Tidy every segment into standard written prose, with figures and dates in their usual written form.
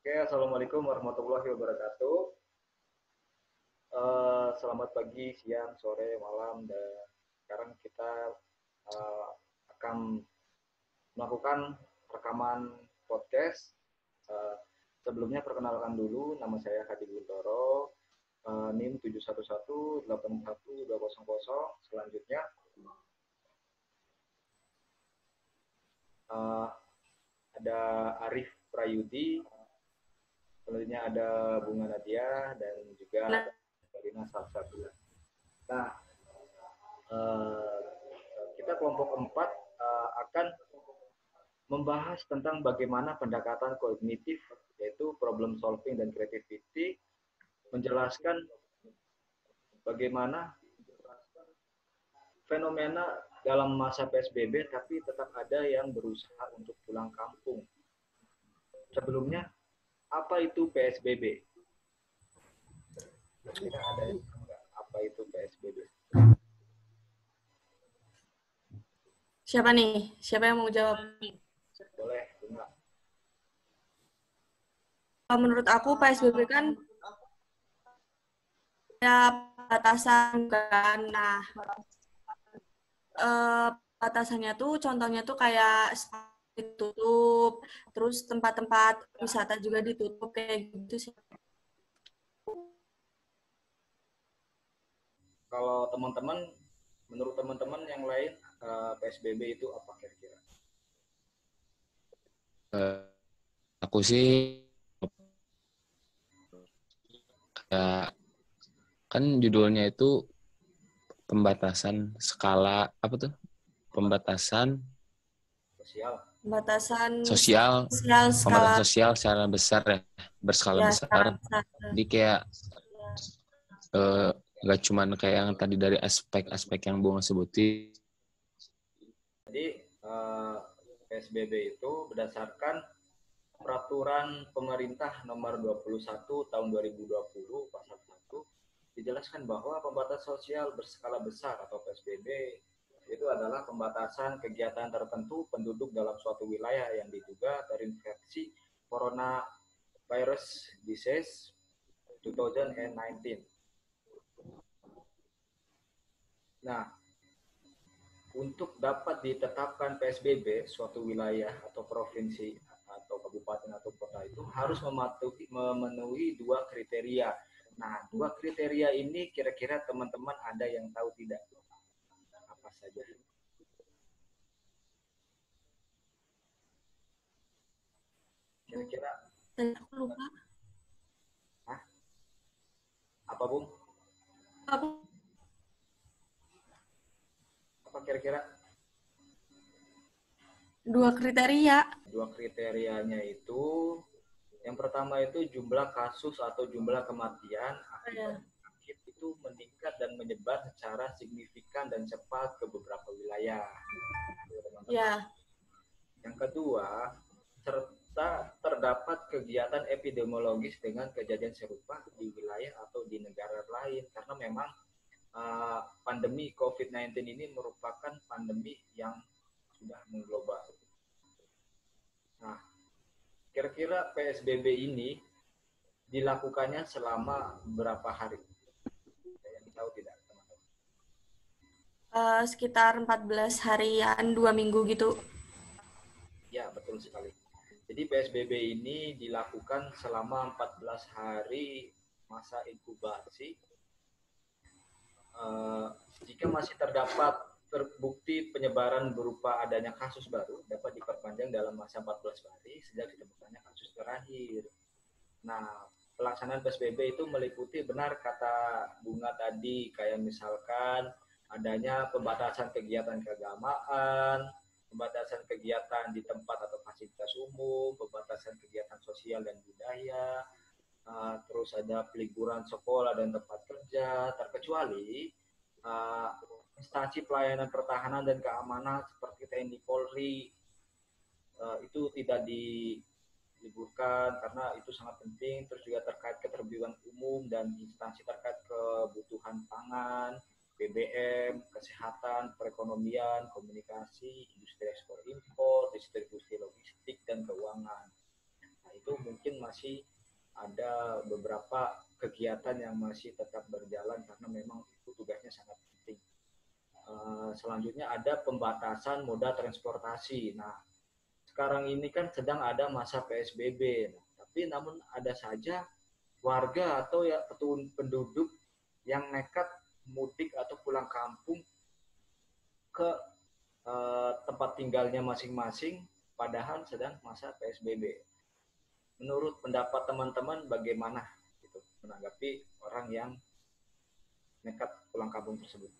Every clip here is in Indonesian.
Oke, Assalamualaikum warahmatullahi wabarakatuh. Selamat pagi, siang, sore, malam, dan sekarang kita eh, akan melakukan rekaman podcast. Eh, Sebelumnya perkenalkan dulu, nama saya Hadi Guntoro, NIM 711-81200. Selanjutnya eh, ada Arif Prayudi, selanjutnya ada Bunga Nadia, dan juga ada Karina Salsabila. Nah, eh, kita kelompok 4 akan membahas tentang bagaimana pendekatan kognitif, yaitu problem solving dan creativity, menjelaskan bagaimana fenomena dalam masa PSBB, tapi tetap ada yang berusaha untuk pulang kampung. Sebelumnya, apa itu PSBB? Tidak ada yang tahu nggak apa itu PSBB? Siapa nih? Siapa yang mau jawab? Boleh, enggak? Menurut aku PSBB kan ada batasan kan. Nah, batasannya tuh contohnya tuh kayak ditutup, terus tempat-tempat wisata juga ditutup kayak gitu sih. Kalau teman-teman, menurut teman-teman yang lain, PSBB itu apa kira-kira? Aku sih kayak kan judulnya itu pembatasan skala apa tuh? Pembatasan Sosial. Pembatasan sosial, skala pembatasan sosial secara besar ya, berskala ya, besar. besar. Jadi kayak nggak cuman kayak yang tadi dari aspek-aspek yang Bunga sebutin. Jadi PSBB itu berdasarkan Peraturan Pemerintah Nomor 21 Tahun 2020 Pasal 1 dijelaskan bahwa pembatasan sosial berskala besar atau PSBB itu adalah pembatasan kegiatan tertentu penduduk dalam suatu wilayah yang diduga terinfeksi coronavirus disease 2019. Nah, untuk dapat ditetapkan PSBB suatu wilayah atau provinsi atau kabupaten atau kota itu harus memenuhi dua kriteria. Nah, dua kriteria ini kira-kira teman-teman ada yang tahu tidak? Apa saja? Kira-kira? Aku lupa. Hah? Apa, Bung? Apa kira-kira? Dua kriteria. Dua kriterianya itu, yang pertama itu jumlah kasus atau jumlah kematian akibat penyakit itu meningkat dan menyebar secara signifikan dan cepat ke beberapa wilayah. Ya. Yang kedua, serta terdapat kegiatan epidemiologis dengan kejadian serupa di wilayah atau di negara lain, karena memang pandemi COVID-19 ini merupakan pandemi yang sudah mengglobal. Nah, kira-kira PSBB ini dilakukannya selama berapa hari? Yang tahu tidak, teman-teman? Sekitar 14 harian, 2 minggu gitu. Ya, betul sekali. Jadi PSBB ini dilakukan selama 14 hari masa inkubasi. Jika masih terdapat terbukti penyebaran berupa adanya kasus baru, dapat diperpanjang dalam masa 14 hari sejak ditemukannya kasus terakhir. Nah, pelaksanaan PSBB itu meliputi, benar kata Bunga tadi, kayak misalkan adanya pembatasan kegiatan keagamaan, pembatasan kegiatan di tempat atau fasilitas umum, pembatasan kegiatan sosial dan budaya, terus ada peliburan sekolah dan tempat kerja, terkecuali instansi pelayanan pertahanan dan keamanan seperti TNI Polri itu tidak diliburkan karena itu sangat penting. Terus juga terkait ketertiban umum dan instansi terkait kebutuhan pangan, BBM, kesehatan, perekonomian, komunikasi, industri ekspor impor, distribusi logistik dan keuangan. Nah, itu mungkin masih ada beberapa kegiatan yang masih tetap berjalan karena memang itu tugasnya sangat penting. Selanjutnya ada pembatasan moda transportasi. Nah, sekarang ini kan sedang ada masa PSBB. Nah, tapi namun ada saja warga atau ya penduduk yang nekat mudik atau pulang kampung ke tempat tinggalnya masing-masing padahal sedang masa PSBB. Menurut pendapat teman-teman bagaimana gitu menanggapi orang yang nekat pulang kampung tersebut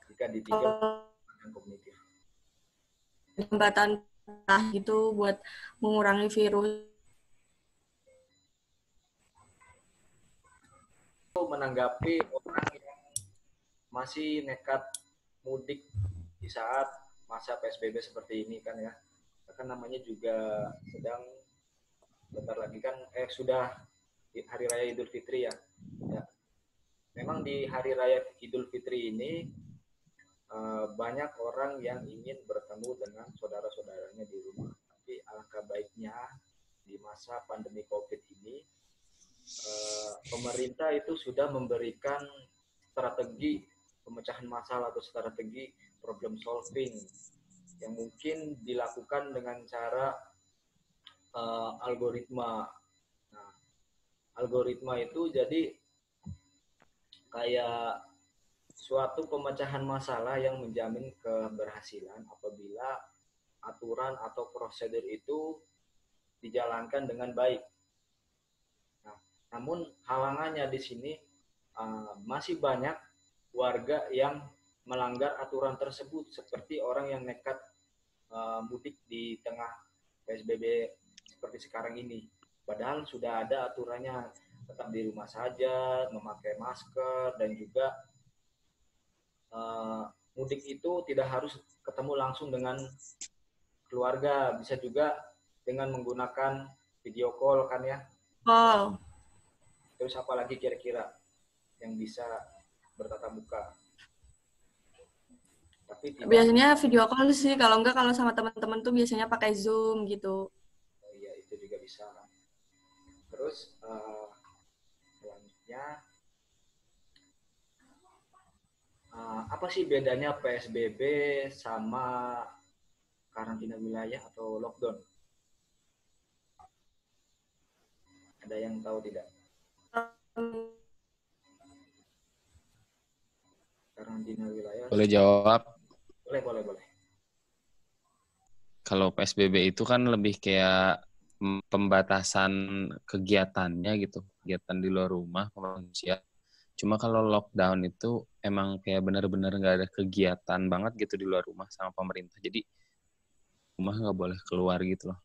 jika ditinjau dengan kognitif? Jembatan gitu buat mengurangi virus. Menanggapi orang yang masih nekat mudik di saat masa PSBB seperti ini kan ya, kan namanya juga sedang bentar lagi kan sudah Hari Raya Idul Fitri ya. Memang di Hari Raya Idul Fitri ini banyak orang yang ingin bertemu dengan saudara-saudaranya di rumah. Tapi alangkah baiknya di masa pandemi COVID ini pemerintah itu sudah memberikan strategi pemecahan masalah atau strategi problem solving yang mungkin dilakukan dengan cara algoritma. Nah, algoritma itu jadi kayak suatu pemecahan masalah yang menjamin keberhasilan apabila aturan atau prosedur itu dijalankan dengan baik. Nah, namun halangannya di sini masih banyak warga yang melanggar aturan tersebut seperti orang yang nekat mudik di tengah PSBB seperti sekarang ini. Padahal sudah ada aturannya, tetap di rumah saja, memakai masker, dan juga mudik itu tidak harus ketemu langsung dengan keluarga, bisa juga dengan menggunakan video call kan ya. Oh. Terus apa lagi kira-kira yang bisa bertatap muka? Tapi tidak. Biasanya video call sih, kalau enggak kalau sama teman-teman tuh biasanya pakai Zoom gitu. Oh, iya, itu juga bisa. Terus selanjutnya apa sih bedanya PSBB sama karantina wilayah atau lockdown? Ada yang tahu tidak? Karantina wilayah. Boleh jawab? Boleh. Kalau PSBB itu kan lebih kayak pembatasan kegiatannya gitu, kegiatan di luar rumah manusia. Cuma kalau lockdown itu emang kayak benar-benar nggak ada kegiatan banget gitu di luar rumah sama pemerintah. Jadi rumah nggak boleh keluar gitu loh.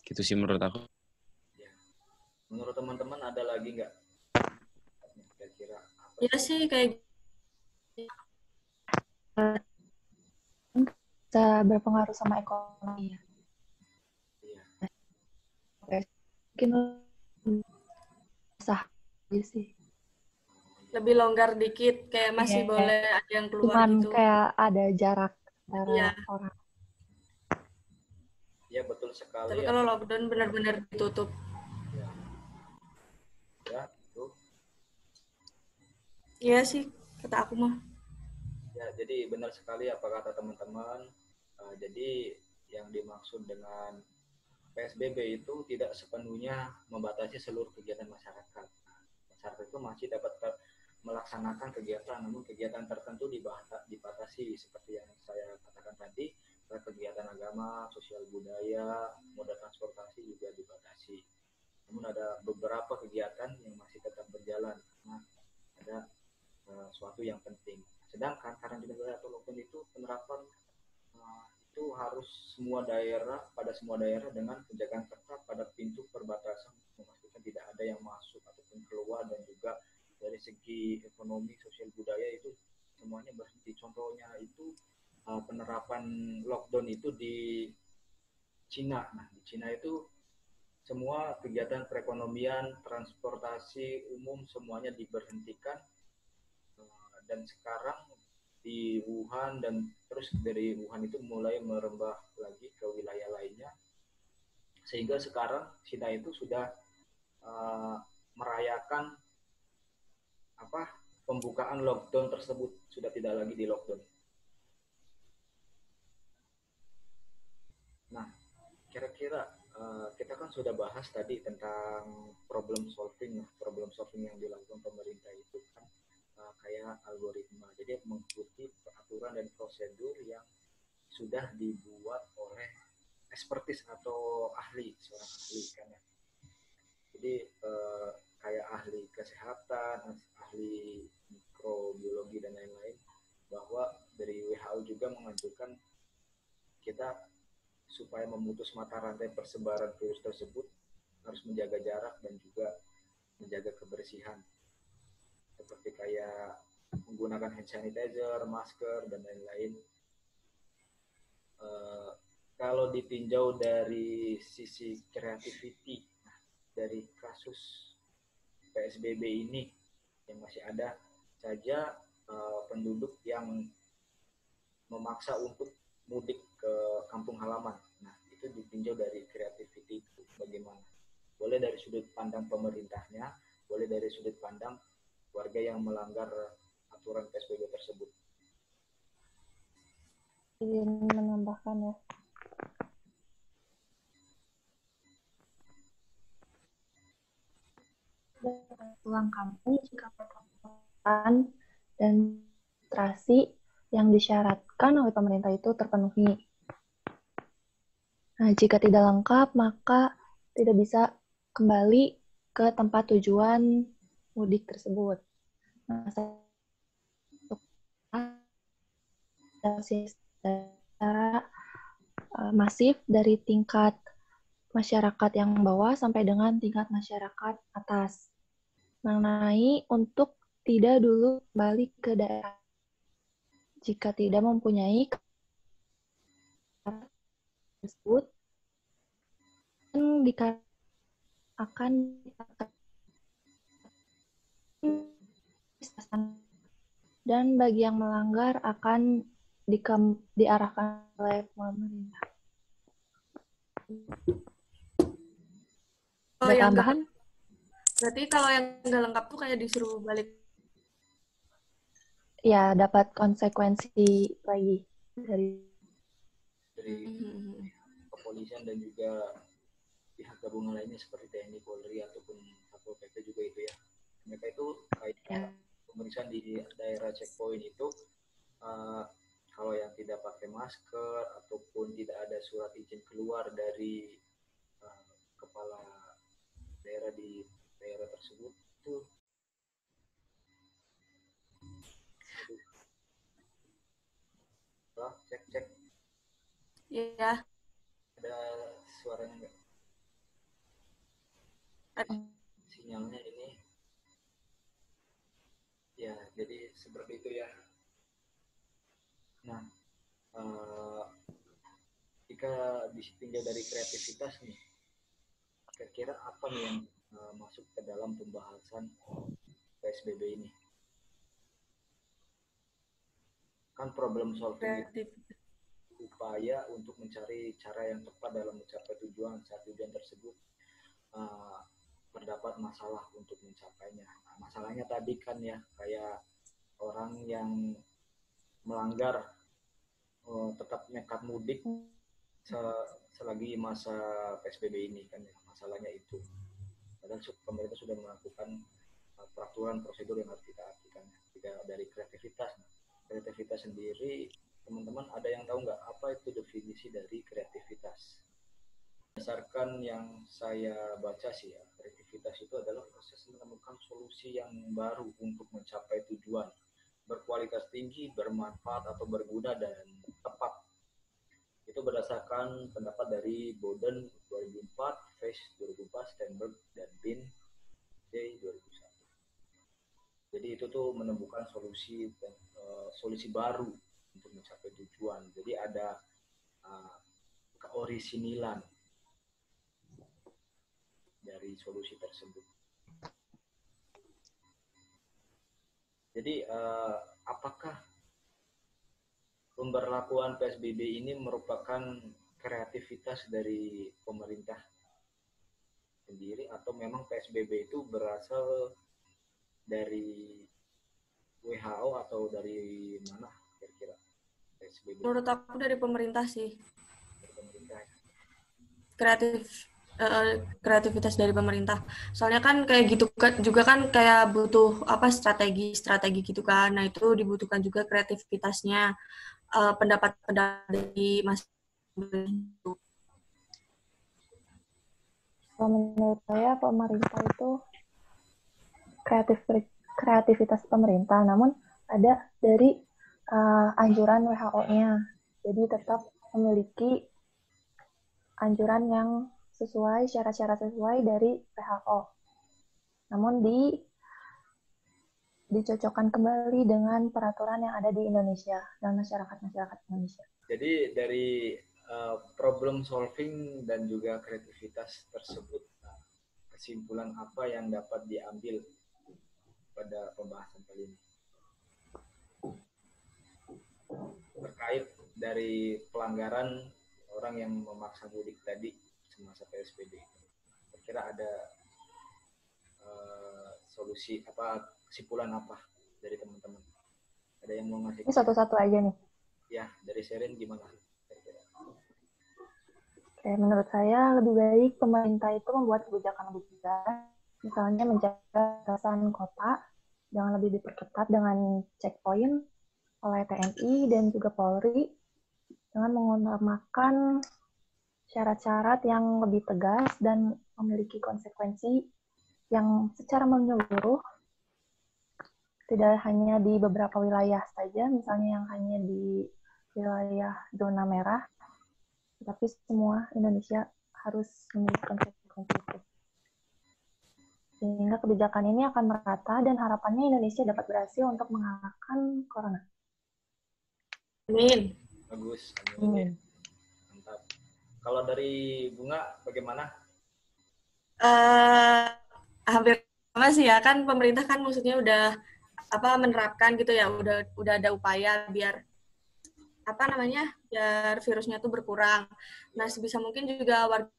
Gitu sih menurut aku. Ya. Menurut teman-teman ada lagi nggak? Kira-kira apa? Ya sih kayak bisa berpengaruh sama ekonomi ya. Iya. Mungkin sah sih. lebih longgar dikit, kayak masih boleh ada yang keluar Cuman gitu. kayak ada jarak antara orang. Ya betul sekali. Tapi kalau lockdown benar-benar ditutup. Ya, itu. Iya sih, kata aku mah. Ya, jadi benar sekali apa kata teman-teman. Jadi yang dimaksud dengan PSBB itu tidak sepenuhnya membatasi seluruh kegiatan masyarakat. Masyarakat itu masih dapat melaksanakan kegiatan, namun kegiatan tertentu dibatasi seperti yang saya katakan tadi, kegiatan agama, sosial budaya, moda transportasi juga dibatasi. Namun ada beberapa kegiatan yang masih tetap berjalan karena ada suatu yang penting. Sedangkan karantina wilayah atau lockdown itu penerapan itu harus pada semua daerah dengan penjagaan ketat pada pintu perbatasan, memastikan tidak ada yang masuk ataupun keluar, dan juga dari segi ekonomi, sosial budaya itu semuanya berhenti. Contohnya itu penerapan lockdown itu di Cina. Nah, di Cina itu semua kegiatan perekonomian, transportasi umum semuanya diberhentikan, dan sekarang di Wuhan dan terus dari Wuhan itu mulai merembah lagi ke wilayah lainnya. Sehingga sekarang kita itu sudah merayakan pembukaan lockdown tersebut, sudah tidak lagi di lockdown. Nah, kira-kira kita kan sudah bahas tadi tentang problem solving yang dilakukan pemerintah itu kan kayak algoritma. Jadi mengikuti peraturan dan prosedur yang sudah dibuat oleh ekspertis atau seorang ahli kan ya. Jadi kayak ahli kesehatan, ahli mikrobiologi dan lain-lain, bahwa dari WHO juga menganjurkan kita supaya memutus mata rantai persebaran virus tersebut harus menjaga jarak dan juga menjaga kebersihan. Seperti kayak menggunakan hand sanitizer, masker, dan lain-lain. Kalau ditinjau dari sisi creativity, dari kasus PSBB ini yang masih ada saja penduduk yang memaksa untuk mudik ke kampung halaman. Nah, itu ditinjau dari creativity itu bagaimana. Boleh dari sudut pandang pemerintahnya, boleh dari sudut pandang warga yang melanggar aturan PSBB tersebut. Ingin menambahkan ya. Pulang kampung jika protokol dan demonstrasi yang disyaratkan oleh pemerintah itu terpenuhi. Nah, jika tidak lengkap, maka tidak bisa kembali ke tempat tujuan mudik tersebut. Nah, secara masif dari tingkat masyarakat yang bawah sampai dengan tingkat masyarakat atas. Mengenai untuk tidak dulu kembali ke daerah jika tidak mempunyai tersebut akan dan bagi yang melanggar akan diarahkan oleh pemerintah. Oh, Ada tambahan? Berarti kalau yang nggak lengkap tuh kayak disuruh balik. Ya, dapat konsekuensi lagi dari kepolisian dan juga pihak gabungan lainnya seperti TNI, Polri ataupun Satpol PP juga itu ya. Mereka itu kayak pemeriksaan di daerah checkpoint itu kalau yang tidak pakai masker ataupun tidak ada surat izin keluar dari kepala daerah di daerah tersebut itu cek Iya. ada suaranya nggak? Sinyalnya ini ya, jadi seperti itu ya. Nah, jika ditinjau dari kreativitas nih, kira-kira apa nih yang masuk ke dalam pembahasan PSBB ini? Kan problem solving itu upaya untuk mencari cara yang tepat dalam mencapai tujuan. Saat tujuan tersebut terdapat masalah untuk mencapainya. Nah, masalahnya tadi kan ya, kayak orang yang melanggar tetap nekat mudik selagi masa PSBB ini kan ya, masalahnya itu. Padahal pemerintah sudah melakukan peraturan prosedur yang harus kita artikan. Tidak dari kreativitas. Kreativitas sendiri, teman-teman ada yang tahu nggak apa itu definisi dari kreativitas? Berdasarkan yang saya baca sih ya, kreativitas itu adalah proses menemukan solusi yang baru untuk mencapai tujuan, berkualitas tinggi, bermanfaat atau berguna dan tepat. Itu berdasarkan pendapat dari Bowden 2004, Face 2004, Steinberg dan Bin Day 2001. Jadi itu tuh menemukan solusi baru untuk mencapai tujuan. Jadi ada keorisinilan dari solusi tersebut. Jadi apakah pemberlakuan PSBB ini merupakan kreativitas dari pemerintah sendiri atau memang PSBB itu berasal dari WHO atau dari mana kira-kira PSBB Menurut aku dari pemerintah sih. dari pemerintah? Kreativitas dari pemerintah. Soalnya kan kayak gitu kan juga kan kayak butuh apa strategi gitu kan. Nah, itu dibutuhkan juga kreativitasnya, pendapat-pendapat dari masyarakat. Kalau menurut saya pemerintah itu kreativitas pemerintah, namun ada dari anjuran WHO-nya. Jadi tetap memiliki anjuran yang sesuai, syarat-syarat sesuai dari WHO. Namun dicocokkan kembali dengan peraturan yang ada di Indonesia dan masyarakat Indonesia. Jadi dari problem solving dan juga kreativitas tersebut, kesimpulan apa yang dapat diambil pada pembahasan kali ini terkait dari pelanggaran orang yang memaksa mudik tadi semasa PSBB? Kira ada solusi apa, kesimpulan apa dari teman-teman? Ada yang mau ngasih? Ini satu-satu aja nih. Ya, dari Sherin gimana? Oke, menurut saya lebih baik pemerintah itu membuat kebijakan lebih bijak, misalnya menjaga batasan kota, jangan lebih diperketat dengan checkpoint oleh TNI dan juga Polri, dengan mengutamakan syarat-syarat yang lebih tegas dan memiliki konsekuensi yang secara menyeluruh, tidak hanya di beberapa wilayah saja, misalnya yang hanya di wilayah zona merah, tetapi semua Indonesia harus memiliki konsekuensi itu. Sehingga kebijakan ini akan merata dan harapannya Indonesia dapat berhasil untuk mengalahkan corona. Amin. Bagus, amin. Mantap. Kalau dari Bunga bagaimana? Hampir sama sih ya, kan pemerintah kan maksudnya udah menerapkan gitu ya, udah ada upaya biar biar virusnya tuh berkurang. Nah, sebisa mungkin juga warga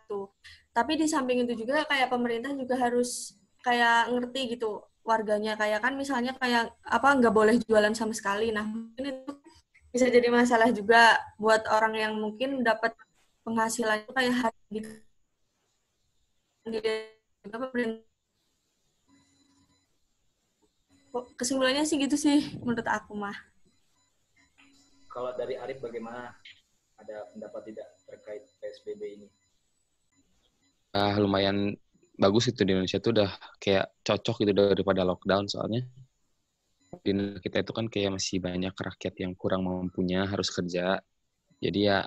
tuh. Tapi di samping itu juga kayak pemerintah juga harus kayak ngerti gitu warganya, kayak kan misalnya kayak nggak boleh jualan sama sekali. Nah, mungkin itu bisa jadi masalah juga buat orang yang mungkin dapat penghasilan itu kayak hari gitu. Kesimpulannya sih gitu sih menurut aku mah. Kalau dari Arif bagaimana? Ada pendapat tidak terkait PSBB ini? Lumayan bagus itu di Indonesia tuh udah kayak cocok gitu daripada lockdown, soalnya di negara kita itu kan kayak masih banyak rakyat yang kurang mampunya harus kerja. Jadi ya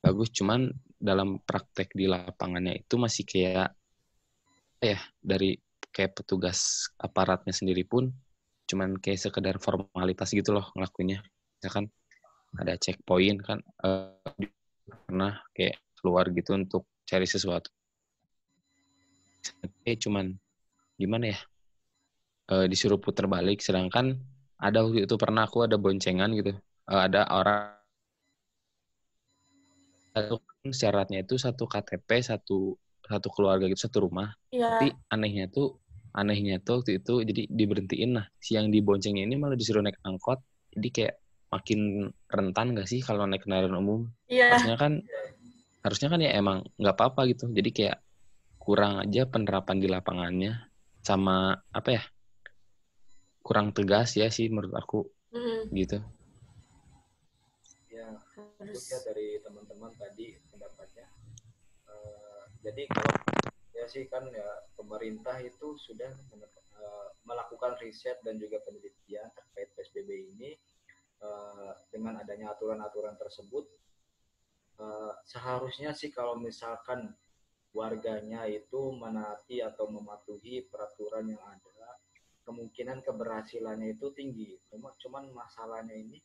bagus, cuman dalam praktek di lapangannya itu masih kayak dari kayak petugas aparatnya sendiri pun cuman kayak sekedar formalitas gitu loh ngelakuinnya. Misalkan ada checkpoint kan, pernah kayak keluar gitu untuk cari sesuatu. Cuman gimana ya, disuruh putar balik, sedangkan ada waktu itu pernah aku ada boncengan gitu, ada orang syaratnya itu satu KTP, satu keluarga gitu, satu rumah. Iya. Tapi anehnya tuh waktu itu jadi diberhentiin. Nah, si yang diboncengnya ini malah disuruh naik angkot. Jadi kayak makin rentan gak sih kalau naik kendaraan umum? Iya. Harusnya kan ya emang nggak apa-apa gitu. Jadi kayak kurang aja penerapan di lapangannya, sama kurang tegas ya sih menurut aku. Gitu. Ya, bagus ya dari teman-teman tadi pendapatnya. Jadi kalau ya sih kan ya pemerintah itu sudah melakukan riset dan juga penelitian terkait PSBB ini. Dengan adanya aturan-aturan tersebut, seharusnya sih kalau misalkan warganya itu menaati atau mematuhi peraturan yang ada, kemungkinan keberhasilannya itu tinggi. Cuman masalahnya ini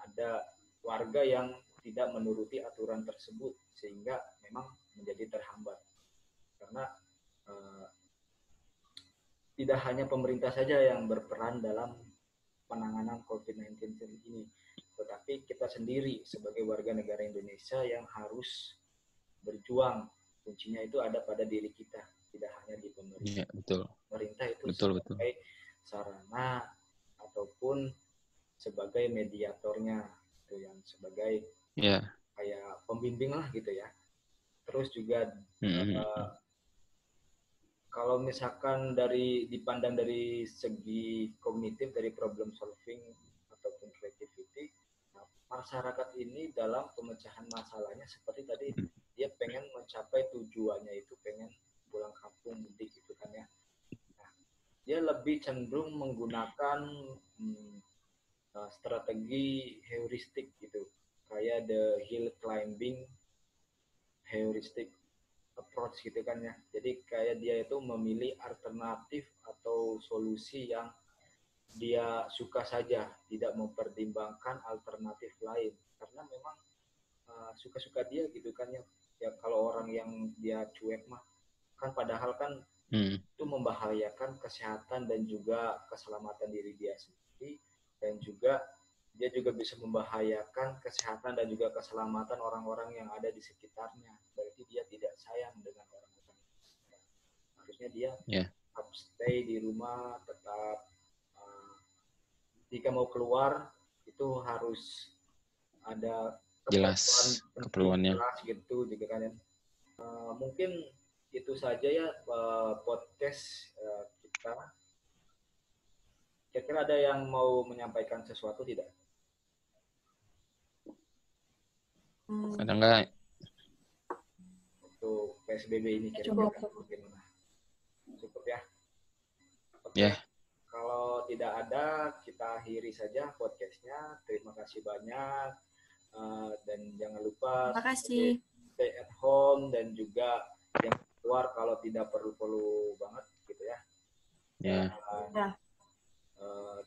ada warga yang tidak menuruti aturan tersebut sehingga memang menjadi terhambat. Karena tidak hanya pemerintah saja yang berperan dalam penanganan COVID-19 ini, tetapi kita sendiri sebagai warga negara Indonesia yang harus berjuang. Kuncinya itu ada pada diri kita, tidak hanya di pemerintah. Iya, betul. Pemerintah itu Betul. sebagai sarana ataupun sebagai mediatornya, gitu, yang sebagai kayak pembimbing lah gitu ya. Terus juga kalau misalkan dipandang dari segi kognitif, dari problem solving ataupun creativity, masyarakat ini dalam pemecahan masalahnya seperti tadi, dia pengen mencapai tujuannya itu pengen pulang kampung mudik gitu kan ya. Nah, dia lebih cenderung menggunakan strategi heuristik gitu, kayak the hill climbing heuristic approach gitu kan ya. Jadi kayak dia itu memilih alternatif atau solusi yang dia suka saja, tidak mempertimbangkan alternatif lain, karena memang suka-suka dia gitu kan ya. Ya kalau orang yang dia cuek mah kan, padahal kan itu membahayakan kesehatan dan juga keselamatan diri dia sendiri, dan juga dia juga bisa membahayakan kesehatan dan juga keselamatan orang-orang yang ada di sekitarnya. Berarti dia tidak sayang dengan orang-orang. Harusnya dia tetap stay di rumah, tetap jika mau keluar itu harus ada jelas keperluannya. Jelas gitu juga kan. Mungkin itu saja ya podcast kita. Kira-kira ada yang mau menyampaikan sesuatu tidak? Ada nggak? Untuk PSBB ini kira-kira bagaimana? Cukup ya? Oke. Kalau tidak ada, kita akhiri saja podcastnya. Terima kasih banyak. Dan jangan lupa stay at home, dan juga yang keluar kalau tidak perlu-perlu banget gitu ya.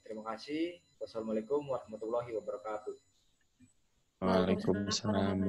Terima kasih. Wassalamualaikum warahmatullahi wabarakatuh. Waalaikumsalam.